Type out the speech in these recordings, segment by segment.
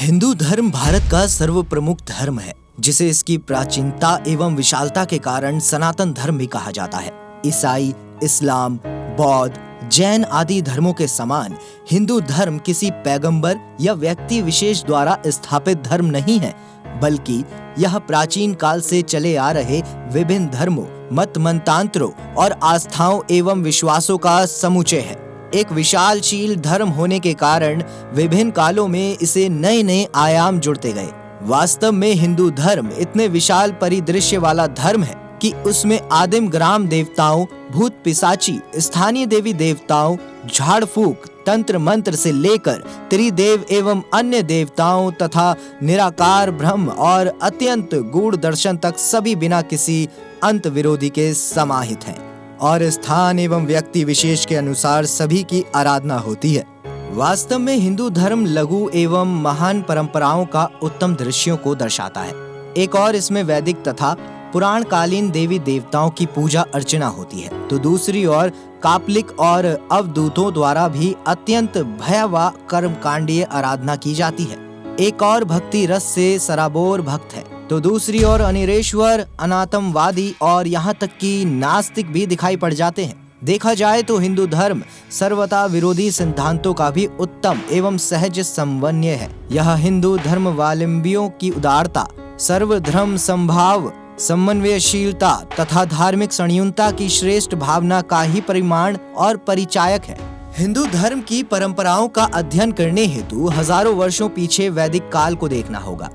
हिंदू धर्म भारत का सर्वप्रमुख धर्म है, जिसे इसकी प्राचीनता एवं विशालता के कारण सनातन धर्म भी कहा जाता है। ईसाई, इस्लाम, बौद्ध, जैन आदि धर्मों के समान हिंदू धर्म किसी पैगंबर या व्यक्ति विशेष द्वारा स्थापित धर्म नहीं है, बल्कि यह प्राचीन काल से चले आ रहे विभिन्न धर्मों, मत मंतांतरों और आस्थाओं एवं विश्वासों का समुच्चय है। एक विशालशील धर्म होने के कारण विभिन्न कालों में इसे नए नए आयाम जुड़ते गए। वास्तव में हिंदू धर्म इतने विशाल परिदृश्य वाला धर्म है कि उसमें आदिम ग्राम देवताओं, भूत पिशाची, स्थानीय देवी देवताओं, झाड़ फूक, तंत्र मंत्र से लेकर त्रिदेव एवं अन्य देवताओं तथा निराकार ब्रह्म और अत्यंत गूढ़ दर्शन तक सभी बिना किसी अंत विरोधी के समाहित हैं और स्थान एवं व्यक्ति विशेष के अनुसार सभी की आराधना होती है। वास्तव में हिंदू धर्म लघु एवं महान परंपराओं का उत्तम दृश्यों को दर्शाता है। एक और इसमें वैदिक तथा पुराण कालीन देवी देवताओं की पूजा अर्चना होती है, तो दूसरी ओर कापलिक और अवधूतों द्वारा भी अत्यंत भयावह कर्मकांडीय आराधना की जाती है। एक और भक्ति रस से सराबोर भक्त है, तो दूसरी ओर अनिरेश्वर, अनातमवादी और यहाँ तक कि नास्तिक भी दिखाई पड़ जाते हैं। देखा जाए तो हिंदू धर्म सर्वथा विरोधी सिद्धांतों का भी उत्तम एवं सहज समन्वय है। यह हिंदू धर्मावलंबियों की उदारता, सर्वधर्म समभाव, समन्वयशीलता तथा धार्मिक संयुक्तता की श्रेष्ठ भावना का ही परिमाण और परिचायक है। हिंदू धर्म की परंपराओं का अध्ययन करने हेतु हजारों वर्षों पीछे वैदिक काल को देखना होगा।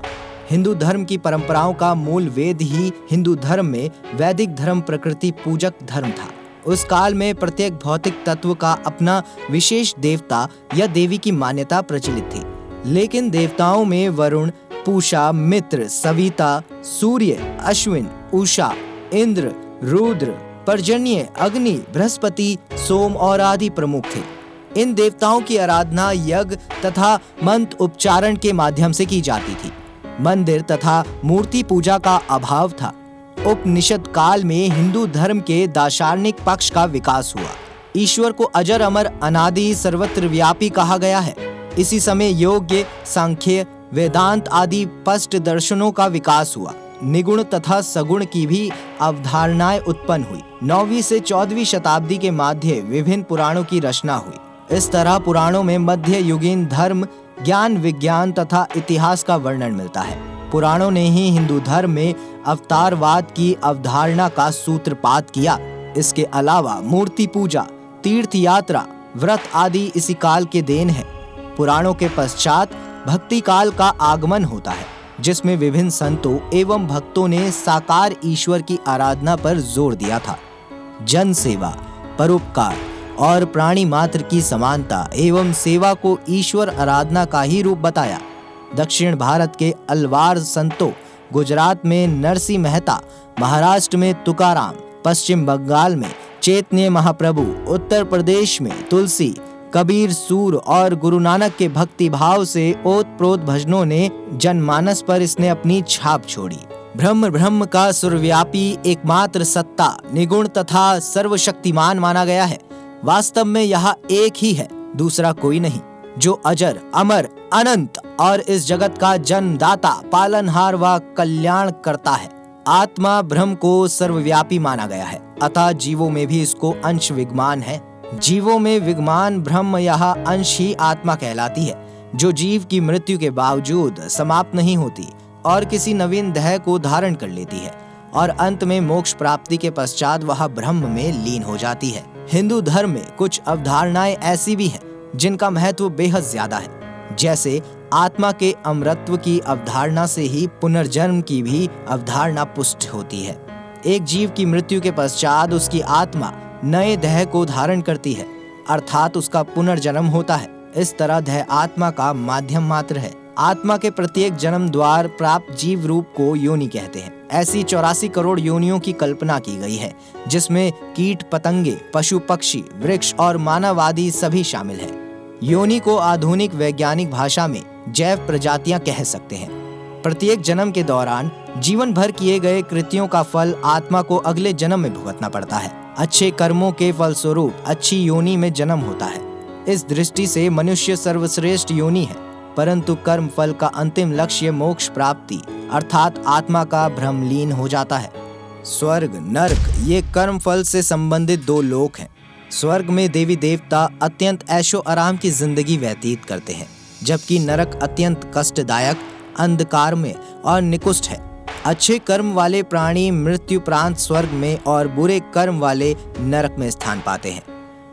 हिंदू धर्म की परंपराओं का मूल वेद ही हिंदू धर्म में वैदिक धर्म प्रकृति पूजक धर्म था। उस काल में प्रत्येक भौतिक तत्व का अपना विशेष देवता या देवी की मान्यता प्रचलित थी, लेकिन देवताओं में वरुण, पूषा, मित्र, सविता, सूर्य, अश्विन, उषा, इंद्र, रुद्र, पर्जन्य, अग्नि, बृहस्पति, सोम और आदि प्रमुख थे। इन देवताओं की आराधना यज्ञ तथा मंत्र उच्चारण के माध्यम से की जाती थी। मंदिर तथा मूर्ति पूजा का अभाव था। उपनिषद काल में हिंदू धर्म के दार्शनिक पक्ष का विकास हुआ। ईश्वर को अजर अमर अनादि सर्वत्र व्यापी कहा गया है। इसी समय योग्य, सांख्य, वेदांत आदि स्पष्ट दर्शनों का विकास हुआ। निगुण तथा सगुण की भी अवधारणाएं उत्पन्न हुई। 9वीं से 14वीं शताब्दी के मध्य विभिन्न पुराणों की रचना हुई। इस तरह पुराणों में मध्य युगीन धर्म, ज्ञान, विज्ञान तथा इतिहास का वर्णन मिलता है। पुराणों ने ही हिंदू धर्म में अवतारवाद की अवधारणा का सूत्रपात किया। इसके अलावा मूर्ति पूजा, तीर्थ यात्रा, व्रत आदि इसी काल के देन है। पुराणों के पश्चात भक्ति काल का आगमन होता है, जिसमें विभिन्न संतों एवं भक्तों ने साकार ईश्वर की आराधना पर जोर दिया था। जन सेवा, परोपकार और प्राणी मात्र की समानता एवं सेवा को ईश्वर आराधना का ही रूप बताया। दक्षिण भारत के अलवार संतों, गुजरात में नरसिंह मेहता, महाराष्ट्र में तुकाराम, पश्चिम बंगाल में चैतन्य महाप्रभु, उत्तर प्रदेश में तुलसी, कबीर, सूर और गुरु नानक के भक्ति भाव से ओतप्रोत भजनों ने जनमानस पर इसने अपनी छाप छोड़ी। ब्रह्म का सर्वव्यापी एकमात्र सत्ता, निगुण तथा सर्वशक्तिमान माना गया है। वास्तव में यह एक ही है, दूसरा कोई नहीं, जो अजर, अमर, अनंत और इस जगत का जन्मदाता, पालनहार व कल्याण करता है। आत्मा ब्रह्म को सर्वव्यापी माना गया है, अतः जीवों में भी इसको अंश विद्यमान है। जीवों में विद्यमान ब्रह्म यह अंश ही आत्मा कहलाती है, जो जीव की मृत्यु के बावजूद समाप्त नहीं होती और किसी नवीन देह को धारण कर लेती है और अंत में मोक्ष प्राप्ति के पश्चात वह ब्रह्म में लीन हो जाती है। हिंदू धर्म में कुछ अवधारणाएं ऐसी भी हैं जिनका महत्व बेहद ज्यादा है, जैसे आत्मा के अमरत्व की अवधारणा से ही पुनर्जन्म की भी अवधारणा पुष्ट होती है। एक जीव की मृत्यु के पश्चात उसकी आत्मा नए देह को धारण करती है, अर्थात उसका पुनर्जन्म होता है। इस तरह देह आत्मा का माध्यम मात्र है। आत्मा के प्रत्येक जन्म द्वार प्राप्त जीव रूप को योनि कहते हैं। ऐसी 84 करोड़ योनियों की कल्पना की गई है, जिसमें कीट पतंगे, पशु पक्षी, वृक्ष और मानव आदि सभी शामिल हैं। योनि को आधुनिक वैज्ञानिक भाषा में जैव प्रजातियां कह सकते हैं। प्रत्येक जन्म के दौरान जीवन भर किए गए कृत्यों का फल आत्मा को अगले जन्म में भुगतना पड़ता है। अच्छे कर्मों के फलस्वरूप अच्छी योनि में जन्म होता है। इस दृष्टि से मनुष्य सर्वश्रेष्ठ योनि है। परंतु कर्म फल का अंतिम लक्ष्य मोक्ष प्राप्ति अर्थात आत्मा का भ्रम लीन हो जाता है। स्वर्ग नरक ये कर्म फल से संबंधित दो लोक हैं। स्वर्ग में देवी देवता अत्यंत ऐशो आराम की जिंदगी व्यतीत करते हैं, जबकि नरक अत्यंत कष्टदायक, अंधकार में और निकृष्ट है। अच्छे कर्म वाले प्राणी मृत्युपरांत स्वर्ग में और बुरे कर्म वाले नरक में स्थान पाते हैं।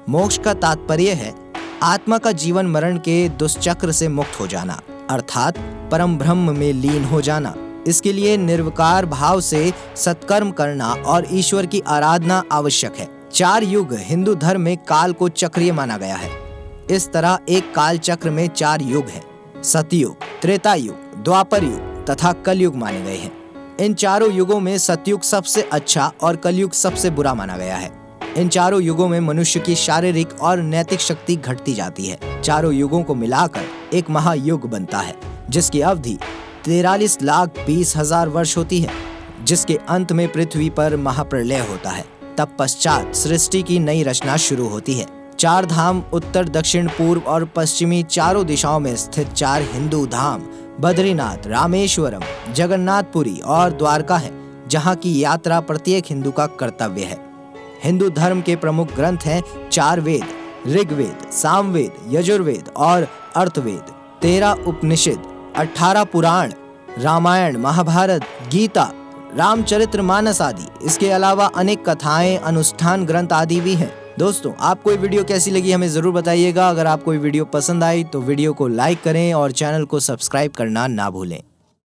मोक्ष का तात्पर्य है आत्मा का जीवन मरण के दुष्चक्र से मुक्त हो जाना, अर्थात परम ब्रह्म में लीन हो जाना। इसके लिए निर्विकार भाव से सत्कर्म करना और ईश्वर की आराधना आवश्यक है। 4 युग हिंदू धर्म में काल को चक्रीय माना गया है। इस तरह एक काल चक्र में 4 युग हैं। सतयुग, त्रेता युग, द्वापर युग तथा कलयुग माने गए हैं। इन चारों युगों में सतयुग सबसे अच्छा और कलयुग सबसे बुरा माना गया है। इन चारों युगों में मनुष्य की शारीरिक और नैतिक शक्ति घटती जाती है। चारों युगों को मिलाकर एक महायुग बनता है, जिसकी अवधि 43,20,000 वर्ष होती है, जिसके अंत में पृथ्वी पर महाप्रलय होता है। तत्पश्चात सृष्टि की नई रचना शुरू होती है। 4 धाम उत्तर, दक्षिण, पूर्व और पश्चिमी चारों दिशाओं में स्थित 4 हिंदू धाम बद्रीनाथ, रामेश्वरम, जगन्नाथपुरी और द्वारका है, जहाँ की यात्रा प्रत्येक हिंदू का कर्तव्य है। हिंदू धर्म के प्रमुख ग्रंथ हैं 4 वेद, ऋग्वेद, सामवेद, यजुर्वेद और अर्थवेद, 13 उपनिषद, 18 पुराण, रामायण, महाभारत, गीता, रामचरितमानस आदि। इसके अलावा अनेक कथाएं, अनुष्ठान ग्रंथ आदि भी हैं। दोस्तों, आपको ये वीडियो कैसी लगी हमें जरूर बताइएगा। अगर आपको ये वीडियो पसंद आई तो वीडियो को लाइक करें और चैनल को सब्सक्राइब करना ना भूलें।